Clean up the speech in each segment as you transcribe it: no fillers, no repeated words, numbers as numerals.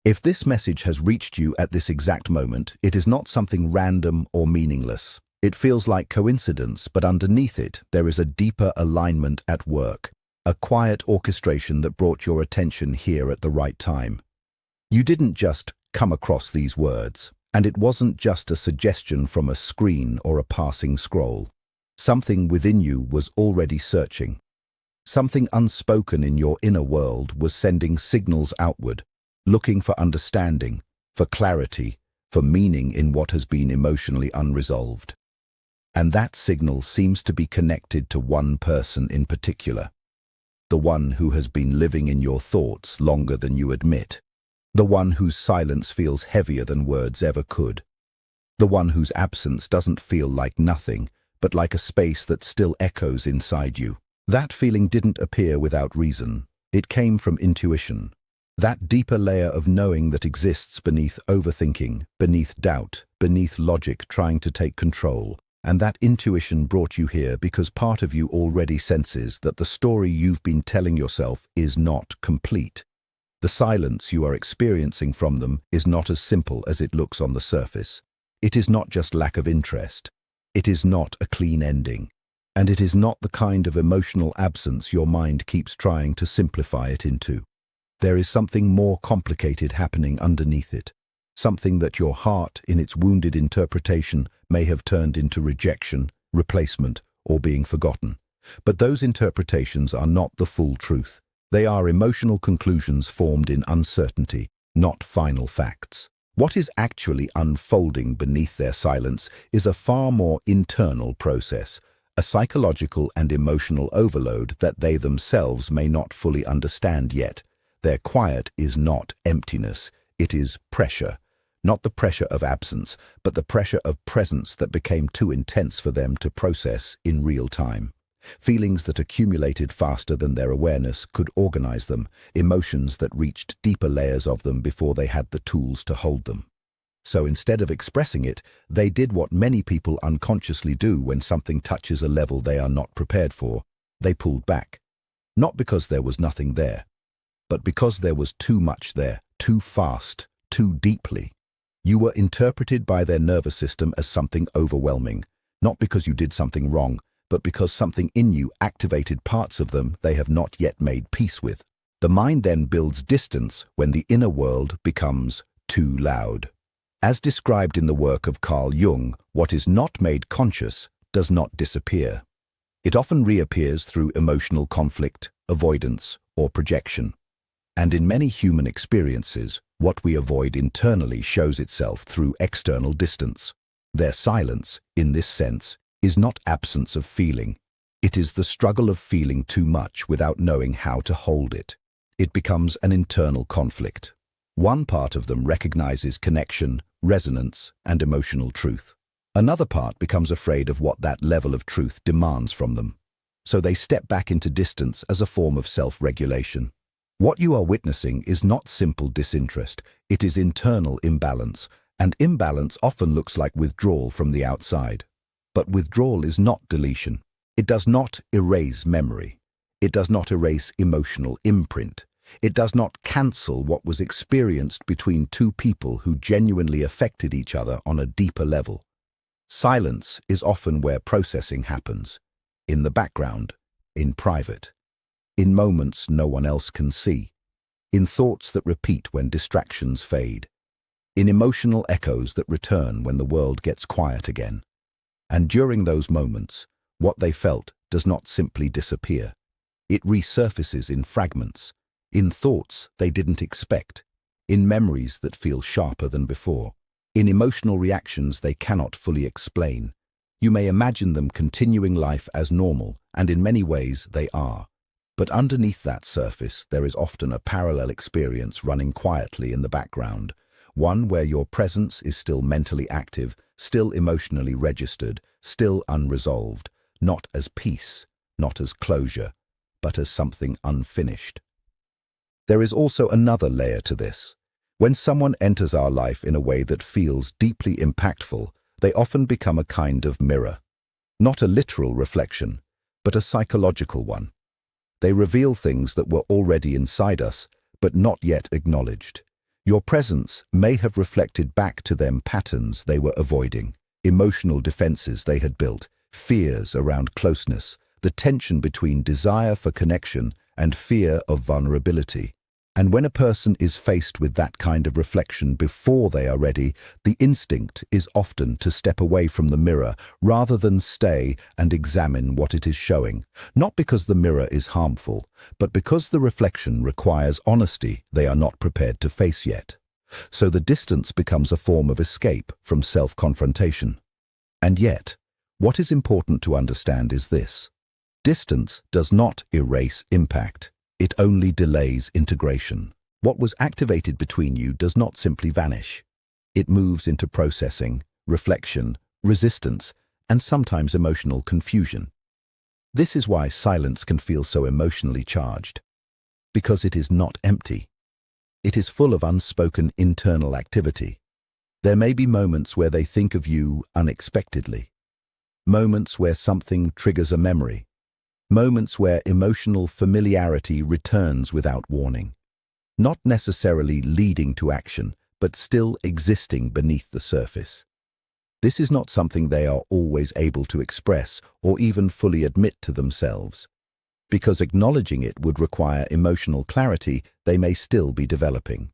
If this message has reached you at this exact moment, it is not something random or meaningless. It feels like coincidence, but underneath it, there is a deeper alignment at work, a quiet orchestration that brought your attention here at the right time. You didn't just come across these words, and it wasn't just a suggestion from a screen or a passing scroll. Something within you was already searching. Something unspoken in your inner world was sending signals outward, looking for understanding, for clarity, for meaning in what has been emotionally unresolved. And that signal seems to be connected to one person in particular, the one who has been living in your thoughts longer than you admit, the one whose silence feels heavier than words ever could, the one whose absence doesn't feel like nothing, but like a space that still echoes inside you. That feeling didn't appear without reason. It came from intuition. That deeper layer of knowing that exists beneath overthinking, beneath doubt, beneath logic trying to take control. And that intuition brought you here because part of you already senses that the story you've been telling yourself is not complete. The silence you are experiencing from them is not as simple as it looks on the surface. It is not just lack of interest. It is not a clean ending. And it is not the kind of emotional absence your mind keeps trying to simplify it into. There is something more complicated happening underneath it. Something that your heart, in its wounded interpretation, may have turned into rejection, replacement, or being forgotten. But those interpretations are not the full truth. They are emotional conclusions formed in uncertainty, not final facts. What is actually unfolding beneath their silence is a far more internal process, a psychological and emotional overload that they themselves may not fully understand yet. Their quiet is not emptiness, it is pressure. Not the pressure of absence, but the pressure of presence that became too intense for them to process in real time. Feelings that accumulated faster than their awareness could organize them, emotions that reached deeper layers of them before they had the tools to hold them. So instead of expressing it, they did what many people unconsciously do when something touches a level they are not prepared for. They pulled back. Not because there was nothing there, but because there was too much there, too fast, too deeply. You were interpreted by their nervous system as something overwhelming, not because you did something wrong, but because something in you activated parts of them they have not yet made peace with. The mind then builds distance when the inner world becomes too loud. As described in the work of Carl Jung, what is not made conscious does not disappear. It often reappears through emotional conflict, avoidance, or projection. And in many human experiences, what we avoid internally shows itself through external distance. Their silence, in this sense, is not absence of feeling. It is the struggle of feeling too much without knowing how to hold it. It becomes an internal conflict. One part of them recognizes connection, resonance, and emotional truth. Another part becomes afraid of what that level of truth demands from them. So they step back into distance as a form of self-regulation. What you are witnessing is not simple disinterest, it is internal imbalance, and imbalance often looks like withdrawal from the outside. But withdrawal is not deletion. It does not erase memory. It does not erase emotional imprint. It does not cancel what was experienced between two people who genuinely affected each other on a deeper level. Silence is often where processing happens, in the background, in private, in moments no one else can see, in thoughts that repeat when distractions fade, in emotional echoes that return when the world gets quiet again. And during those moments, what they felt does not simply disappear. It resurfaces in fragments, in thoughts they didn't expect, in memories that feel sharper than before, in emotional reactions they cannot fully explain. You may imagine them continuing life as normal, and in many ways they are. But underneath that surface, there is often a parallel experience running quietly in the background, one where your presence is still mentally active, still emotionally registered, still unresolved, not as peace, not as closure, but as something unfinished. There is also another layer to this. When someone enters our life in a way that feels deeply impactful, they often become a kind of mirror. Not a literal reflection, but a psychological one. They reveal things that were already inside us, but not yet acknowledged. Your presence may have reflected back to them patterns they were avoiding, emotional defenses they had built, fears around closeness, the tension between desire for connection and fear of vulnerability. And when a person is faced with that kind of reflection before they are ready, the instinct is often to step away from the mirror rather than stay and examine what it is showing. Not because the mirror is harmful, but because the reflection requires honesty they are not prepared to face yet. So the distance becomes a form of escape from self-confrontation. And yet, what is important to understand is this: distance does not erase impact. It only delays integration. What was activated between you does not simply vanish. It moves into processing, reflection, resistance, and sometimes emotional confusion. This is why silence can feel so emotionally charged. Because it is not empty. It is full of unspoken internal activity. There may be moments where they think of you unexpectedly. Moments where something triggers a memory. Moments where emotional familiarity returns without warning, not necessarily leading to action, but still existing beneath the surface. This is not something they are always able to express or even fully admit to themselves. Because acknowledging it would require emotional clarity they may still be developing.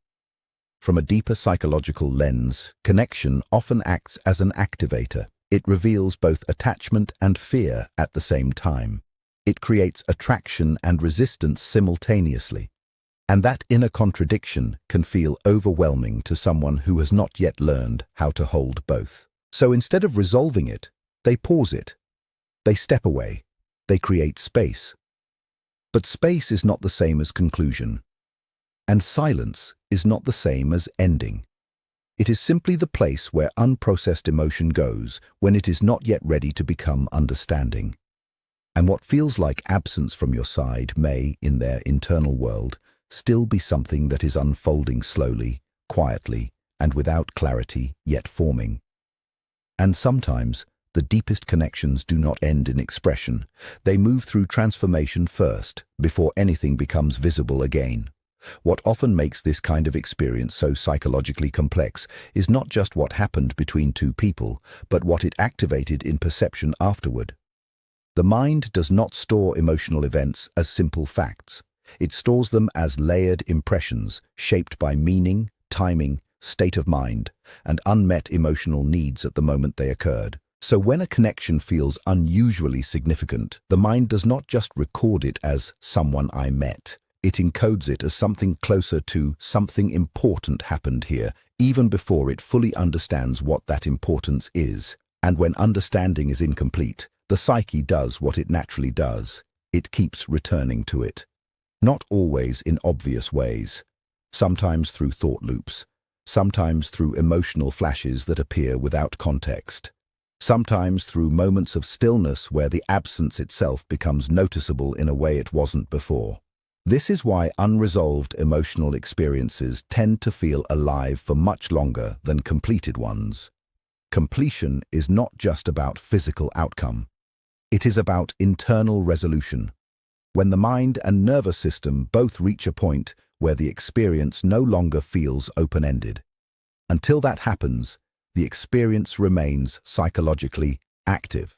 From a deeper psychological lens, connection often acts as an activator. It reveals both attachment and fear at the same time. It creates attraction and resistance simultaneously. And that inner contradiction can feel overwhelming to someone who has not yet learned how to hold both. So instead of resolving it, they pause it. They step away. They create space. But space is not the same as conclusion. And silence is not the same as ending. It is simply the place where unprocessed emotion goes when it is not yet ready to become understanding. And what feels like absence from your side may, in their internal world, still be something that is unfolding slowly, quietly, and without clarity yet forming. And sometimes, the deepest connections do not end in expression. They move through transformation first, before anything becomes visible again. What often makes this kind of experience so psychologically complex is not just what happened between two people, but what it activated in perception afterward. The mind does not store emotional events as simple facts. It stores them as layered impressions, shaped by meaning, timing, state of mind, and unmet emotional needs at the moment they occurred. So when a connection feels unusually significant, the mind does not just record it as someone I met. It encodes it as something closer to something important happened here, even before it fully understands what that importance is. And when understanding is incomplete, the psyche does what it naturally does. It keeps returning to it. Not always in obvious ways. Sometimes through thought loops. Sometimes through emotional flashes that appear without context. Sometimes through moments of stillness where the absence itself becomes noticeable in a way it wasn't before. This is why unresolved emotional experiences tend to feel alive for much longer than completed ones. Completion is not just about physical outcome. It is about internal resolution. When the mind and nervous system both reach a point where the experience no longer feels open-ended. Until that happens, the experience remains psychologically active.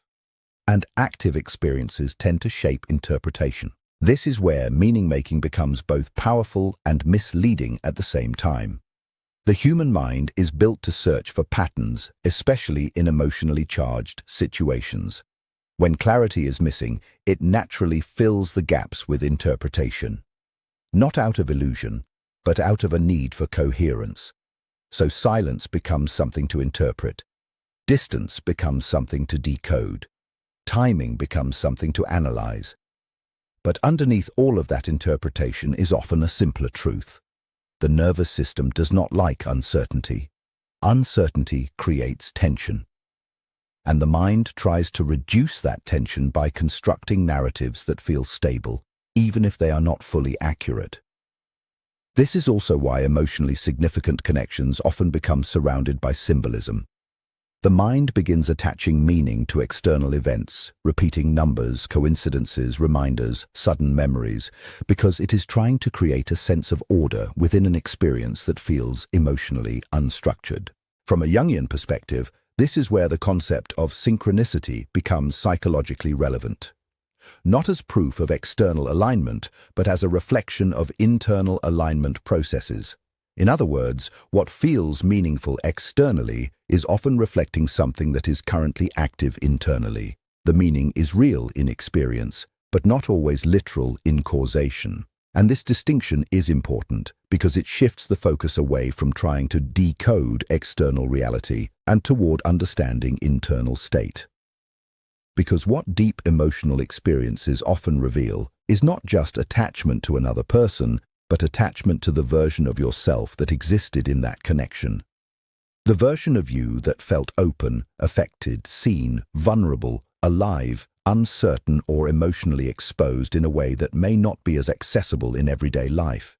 And active experiences tend to shape interpretation. This is where meaning-making becomes both powerful and misleading at the same time. The human mind is built to search for patterns, especially in emotionally charged situations. When clarity is missing, it naturally fills the gaps with interpretation. Not out of illusion, but out of a need for coherence. So silence becomes something to interpret. Distance becomes something to decode. Timing becomes something to analyze. But underneath all of that interpretation is often a simpler truth. The nervous system does not like uncertainty. Uncertainty creates tension. And the mind tries to reduce that tension by constructing narratives that feel stable, even if they are not fully accurate. This is also why emotionally significant connections often become surrounded by symbolism. The mind begins attaching meaning to external events, repeating numbers, coincidences, reminders, sudden memories, because it is trying to create a sense of order within an experience that feels emotionally unstructured. From a Jungian perspective, this is where the concept of synchronicity becomes psychologically relevant. Not as proof of external alignment, but as a reflection of internal alignment processes. In other words, what feels meaningful externally is often reflecting something that is currently active internally. The meaning is real in experience, but not always literal in causation. And this distinction is important because it shifts the focus away from trying to decode external reality and toward understanding internal state. Because what deep emotional experiences often reveal is not just attachment to another person, but attachment to the version of yourself that existed in that connection. The version of you that felt open, affected, seen, vulnerable, alive, uncertain, or emotionally exposed in a way that may not be as accessible in everyday life.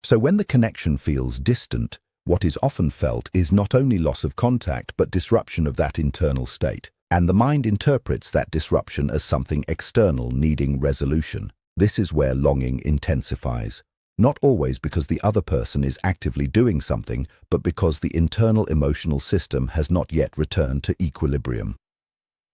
So when the connection feels distant, what is often felt is not only loss of contact, but disruption of that internal state. And the mind interprets that disruption as something external needing resolution. This is where longing intensifies. Not always because the other person is actively doing something, but because the internal emotional system has not yet returned to equilibrium.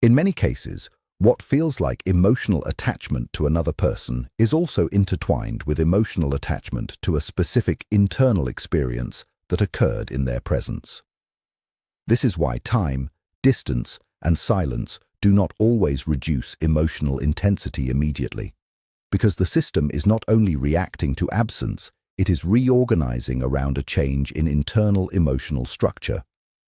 In many cases, what feels like emotional attachment to another person is also intertwined with emotional attachment to a specific internal experience that occurred in their presence. This is why time, distance, and silence do not always reduce emotional intensity immediately. Because the system is not only reacting to absence, it is reorganizing around a change in internal emotional structure.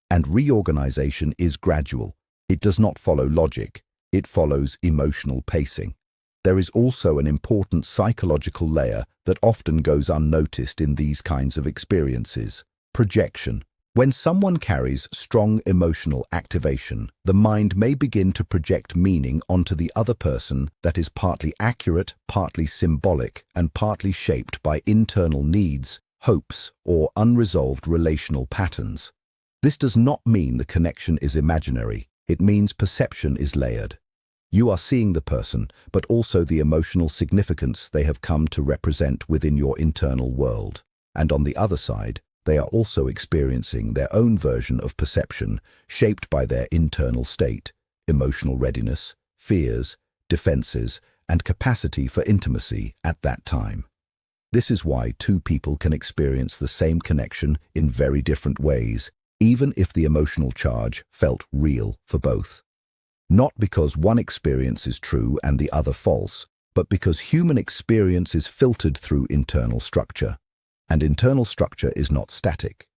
And reorganization is gradual. It does not follow logic. It follows emotional pacing. There is also an important psychological layer that often goes unnoticed in these kinds of experiences: projection. When someone carries strong emotional activation, the mind may begin to project meaning onto the other person that is partly accurate, partly symbolic, and partly shaped by internal needs, hopes, or unresolved relational patterns. This does not mean the connection is imaginary. It means perception is layered. You are seeing the person, but also the emotional significance they have come to represent within your internal world. And on the other side, they are also experiencing their own version of perception, shaped by their internal state, emotional readiness, fears, defenses, and capacity for intimacy at that time. This is why two people can experience the same connection in very different ways, even if the emotional charge felt real for both. Not because one experience is true and the other false, but because human experience is filtered through internal structure. And internal structure is not static.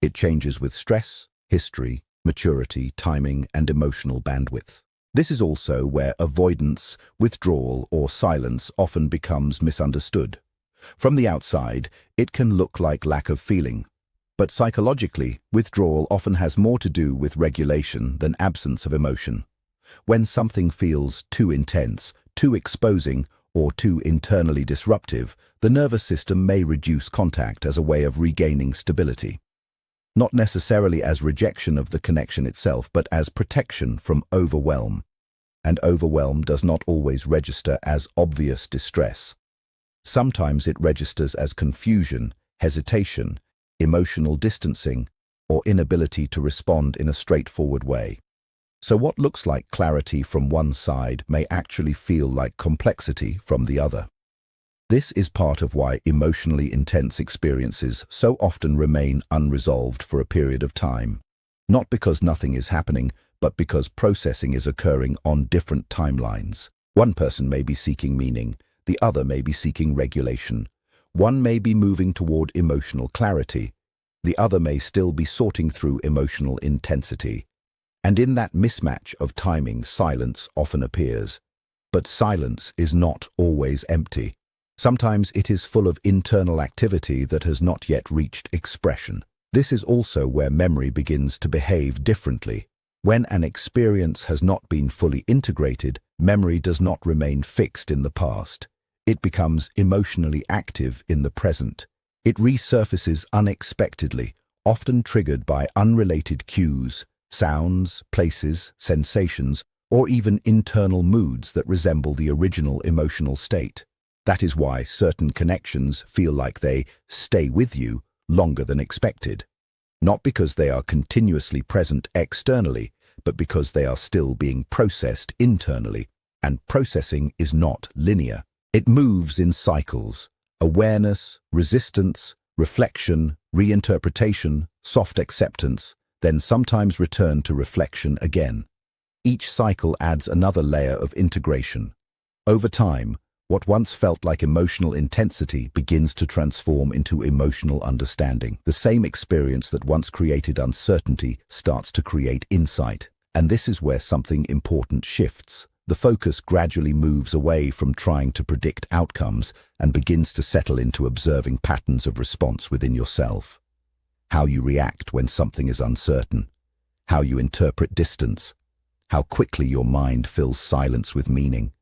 It changes with stress, history, maturity, timing, and emotional bandwidth. This is also where avoidance, withdrawal, or silence often becomes misunderstood. From the outside, it can look like lack of feeling. But psychologically, withdrawal often has more to do with regulation than absence of emotion. When something feels too intense, too exposing, or too internally disruptive, the nervous system may reduce contact as a way of regaining stability. Not necessarily as rejection of the connection itself, but as protection from overwhelm. And overwhelm does not always register as obvious distress. Sometimes it registers as confusion, hesitation, emotional distancing, or inability to respond in a straightforward way. So what looks like clarity from one side may actually feel like complexity from the other. This is part of why emotionally intense experiences so often remain unresolved for a period of time. Not because nothing is happening, but because processing is occurring on different timelines. One person may be seeking meaning, the other may be seeking regulation. One may be moving toward emotional clarity, the other may still be sorting through emotional intensity. And in that mismatch of timing, silence often appears. But silence is not always empty. Sometimes it is full of internal activity that has not yet reached expression. This is also where memory begins to behave differently. When an experience has not been fully integrated, memory does not remain fixed in the past. It becomes emotionally active in the present. It resurfaces unexpectedly, often triggered by unrelated cues, sounds, places, sensations, or even internal moods that resemble the original emotional state. That is why certain connections feel like they stay with you longer than expected. Not because they are continuously present externally, but because they are still being processed internally, and processing is not linear. It moves in cycles: awareness, resistance, reflection, reinterpretation, soft acceptance, then sometimes return to reflection again. Each cycle adds another layer of integration. Over time, what once felt like emotional intensity begins to transform into emotional understanding. The same experience that once created uncertainty starts to create insight. And this is where something important shifts. The focus gradually moves away from trying to predict outcomes and begins to settle into observing patterns of response within yourself. How you react when something is uncertain, how you interpret distance, how quickly your mind fills silence with meaning,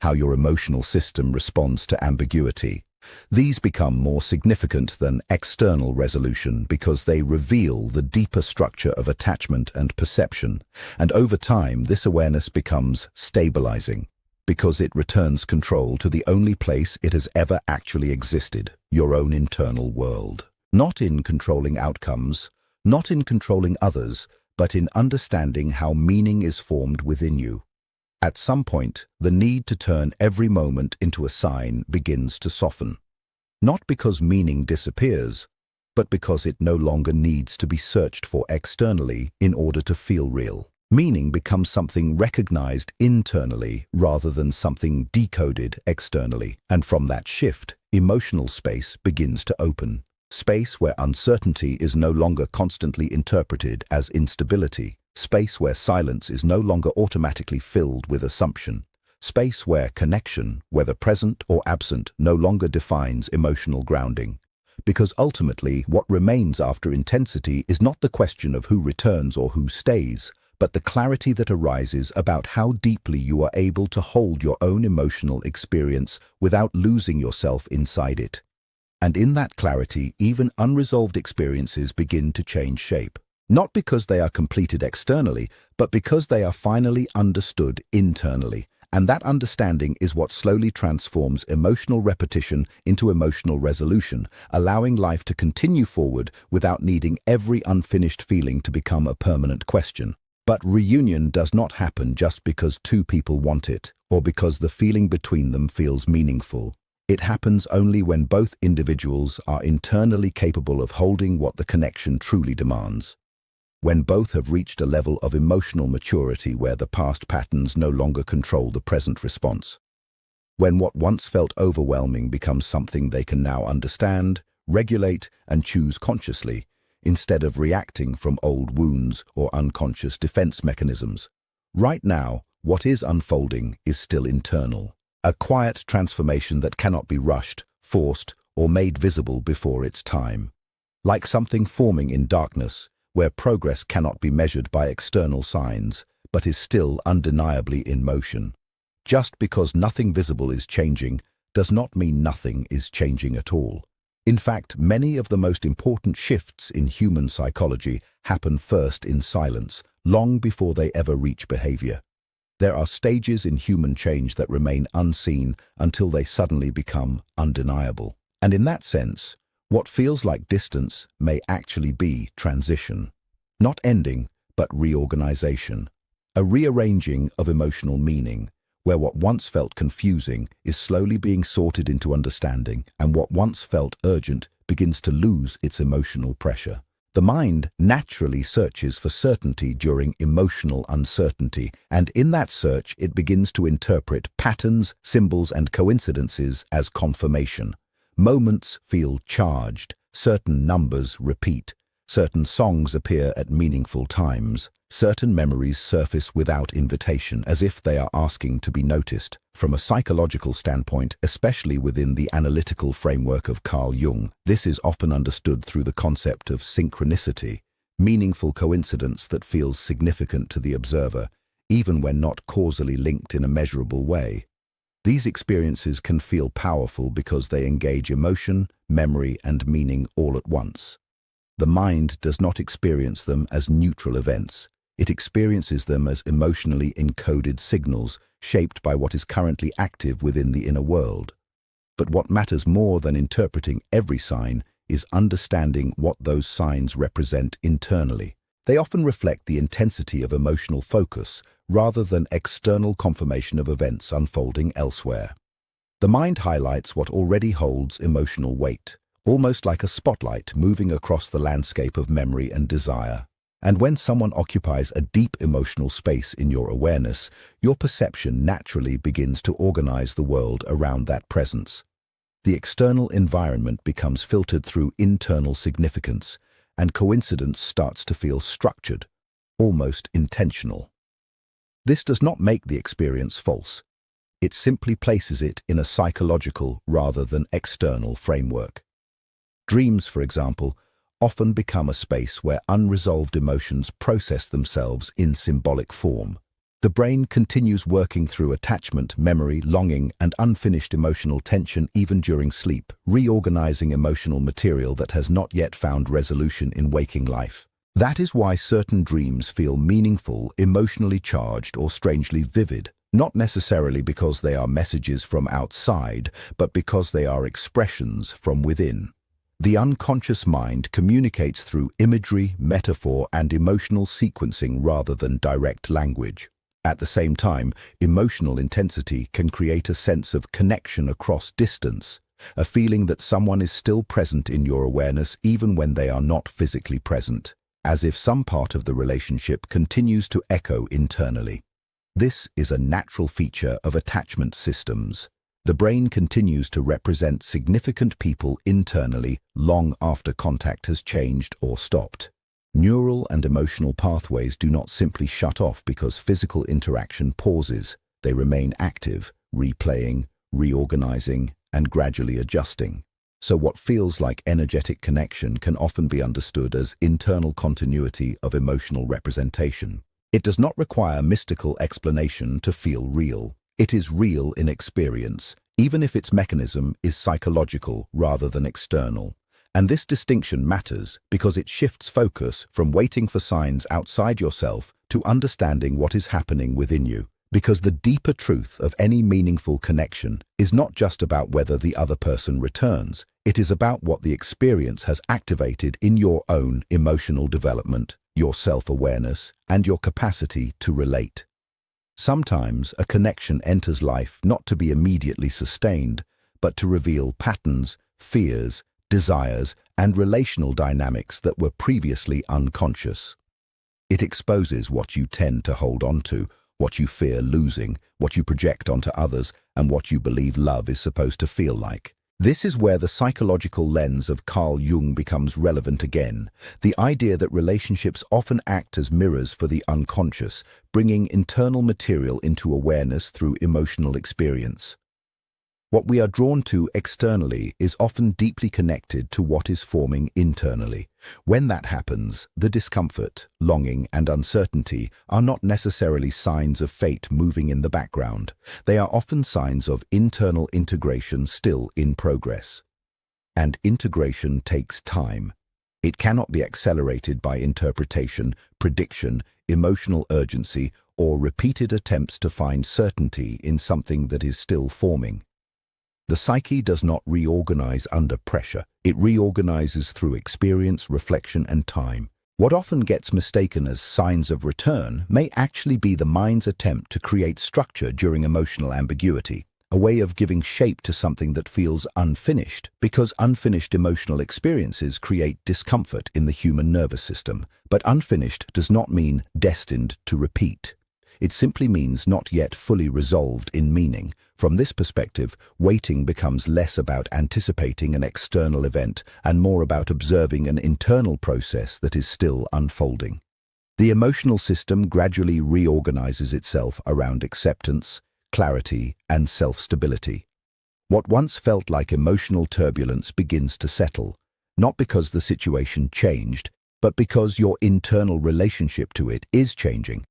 how your emotional system responds to ambiguity. These become more significant than external resolution because they reveal the deeper structure of attachment and perception, and over time this awareness becomes stabilizing because it returns control to the only place it has ever actually existed, your own internal world. Not in controlling outcomes, not in controlling others, but in understanding how meaning is formed within you. At some point, the need to turn every moment into a sign begins to soften. Not because meaning disappears, but because it no longer needs to be searched for externally in order to feel real. Meaning becomes something recognized internally rather than something decoded externally. And from that shift, emotional space begins to open. Space where uncertainty is no longer constantly interpreted as instability. Space where silence is no longer automatically filled with assumption. Space where connection, whether present or absent, no longer defines emotional grounding. Because ultimately, what remains after intensity is not the question of who returns or who stays, but the clarity that arises about how deeply you are able to hold your own emotional experience without losing yourself inside it. And in that clarity, even unresolved experiences begin to change shape. Not because they are completed externally, but because they are finally understood internally. And that understanding is what slowly transforms emotional repetition into emotional resolution, allowing life to continue forward without needing every unfinished feeling to become a permanent question. But reunion does not happen just because two people want it, or because the feeling between them feels meaningful. It happens only when both individuals are internally capable of holding what the connection truly demands. When both have reached a level of emotional maturity where the past patterns no longer control the present response. When what once felt overwhelming becomes something they can now understand, regulate, and choose consciously, instead of reacting from old wounds or unconscious defense mechanisms. Right now, what is unfolding is still internal. A quiet transformation that cannot be rushed, forced, or made visible before its time. Like something forming in darkness, where progress cannot be measured by external signs, but is still undeniably in motion. Just because nothing visible is changing does not mean nothing is changing at all. In fact, many of the most important shifts in human psychology happen first in silence, long before they ever reach behavior. There are stages in human change that remain unseen until they suddenly become undeniable. And in that sense, what feels like distance may actually be transition. Not ending, but reorganization. A rearranging of emotional meaning, where what once felt confusing is slowly being sorted into understanding, and what once felt urgent begins to lose its emotional pressure. The mind naturally searches for certainty during emotional uncertainty, and in that search it begins to interpret patterns, symbols, and coincidences as confirmation. Moments feel charged, certain numbers repeat, certain songs appear at meaningful times, certain memories surface without invitation as if they are asking to be noticed. From a psychological standpoint, especially within the analytical framework of Carl Jung, this is often understood through the concept of synchronicity, meaningful coincidence that feels significant to the observer, even when not causally linked in a measurable way. These experiences can feel powerful because they engage emotion, memory, and meaning all at once. The mind does not experience them as neutral events. It experiences them as emotionally encoded signals shaped by what is currently active within the inner world. But what matters more than interpreting every sign is understanding what those signs represent internally. They often reflect the intensity of emotional focus rather than external confirmation of events unfolding elsewhere. The mind highlights what already holds emotional weight, almost like a spotlight moving across the landscape of memory and desire. And when someone occupies a deep emotional space in your awareness, your perception naturally begins to organize the world around that presence. The external environment becomes filtered through internal significance, and coincidence starts to feel structured, almost intentional. This does not make the experience false. It simply places it in a psychological rather than external framework. Dreams, for example, often become a space where unresolved emotions process themselves in symbolic form. The brain continues working through attachment, memory, longing, and unfinished emotional tension even during sleep, reorganizing emotional material that has not yet found resolution in waking life. That is why certain dreams feel meaningful, emotionally charged, or strangely vivid, not necessarily because they are messages from outside, but because they are expressions from within. The unconscious mind communicates through imagery, metaphor, and emotional sequencing rather than direct language. At the same time, emotional intensity can create a sense of connection across distance, a feeling that someone is still present in your awareness even when they are not physically present, as if some part of the relationship continues to echo internally. This is a natural feature of attachment systems. The brain continues to represent significant people internally long after contact has changed or stopped. Neural and emotional pathways do not simply shut off because physical interaction pauses. They remain active, replaying, reorganizing, and gradually adjusting. So what feels like energetic connection can often be understood as internal continuity of emotional representation. It does not require mystical explanation to feel real. It is real in experience, even if its mechanism is psychological rather than external. And this distinction matters because it shifts focus from waiting for signs outside yourself to understanding what is happening within you. Because the deeper truth of any meaningful connection is not just about whether the other person returns, it is about what the experience has activated in your own emotional development, your self-awareness, and your capacity to relate. Sometimes a connection enters life not to be immediately sustained, but to reveal patterns, fears, desires, and relational dynamics that were previously unconscious. It exposes what you tend to hold on to, what you fear losing, what you project onto others, and what you believe love is supposed to feel like. This is where the psychological lens of Carl Jung becomes relevant again, the idea that relationships often act as mirrors for the unconscious, bringing internal material into awareness through emotional experience. What we are drawn to externally is often deeply connected to what is forming internally. When that happens, the discomfort, longing, and uncertainty are not necessarily signs of fate moving in the background. They are often signs of internal integration still in progress. And integration takes time. It cannot be accelerated by interpretation, prediction, emotional urgency, or repeated attempts to find certainty in something that is still forming. The psyche does not reorganize under pressure. It reorganizes through experience, reflection, and time. What often gets mistaken as signs of return may actually be the mind's attempt to create structure during emotional ambiguity, a way of giving shape to something that feels unfinished, because unfinished emotional experiences create discomfort in the human nervous system. But unfinished does not mean destined to repeat. It simply means not yet fully resolved in meaning. From this perspective, waiting becomes less about anticipating an external event and more about observing an internal process that is still unfolding. The emotional system gradually reorganizes itself around acceptance, clarity, and self-stability. What once felt like emotional turbulence begins to settle, not because the situation changed, but because your internal relationship to it is changing.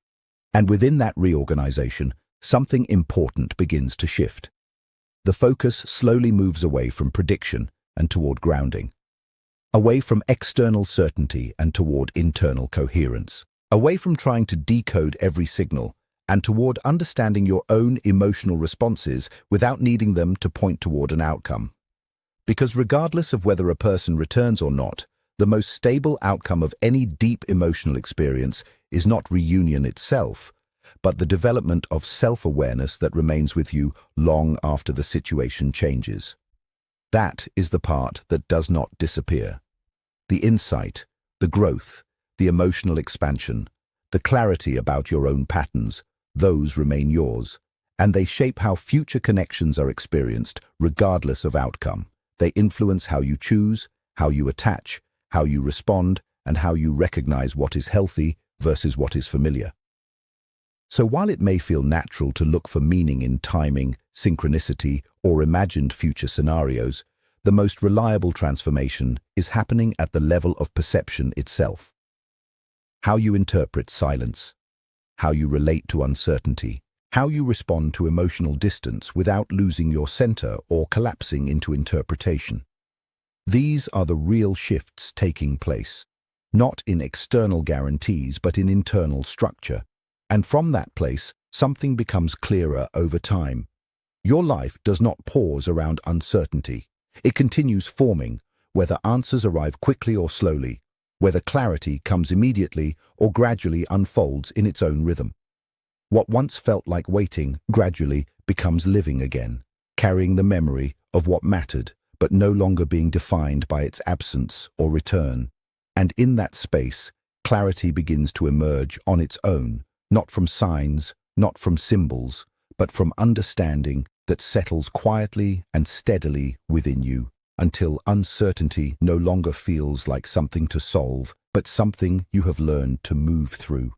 And within that reorganization, something important begins to shift. The focus slowly moves away from prediction and toward grounding, away from external certainty and toward internal coherence. away from trying to decode every signal, and toward understanding your own emotional responses without needing them to point toward an outcome. Because regardless of whether a person returns or not, the most stable outcome of any deep emotional experience is not reunion itself, but the development of self-awareness that remains with you long after the situation changes. That is the part that does not disappear. The insight, the growth, the emotional expansion, the clarity about your own patterns, those remain yours, and they shape how future connections are experienced regardless of outcome. They influence how you choose, how you attach, how you respond, and how you recognize what is healthy versus what is familiar. So while it may feel natural to look for meaning in timing, synchronicity, or imagined future scenarios, the most reliable transformation is happening at the level of perception itself. How you interpret silence, how you relate to uncertainty, how you respond to emotional distance without losing your center or collapsing into interpretation. These are the real shifts taking place, not in external guarantees but in internal structure. And from that place, something becomes clearer over time. Your life does not pause around uncertainty. It continues forming, whether answers arrive quickly or slowly, whether clarity comes immediately or gradually unfolds in its own rhythm. What once felt like waiting gradually becomes living again, carrying the memory of what mattered, but no longer being defined by its absence or return. And in that space, clarity begins to emerge on its own, not from signs, not from symbols, but from understanding that settles quietly and steadily within you, until uncertainty no longer feels like something to solve, but something you have learned to move through.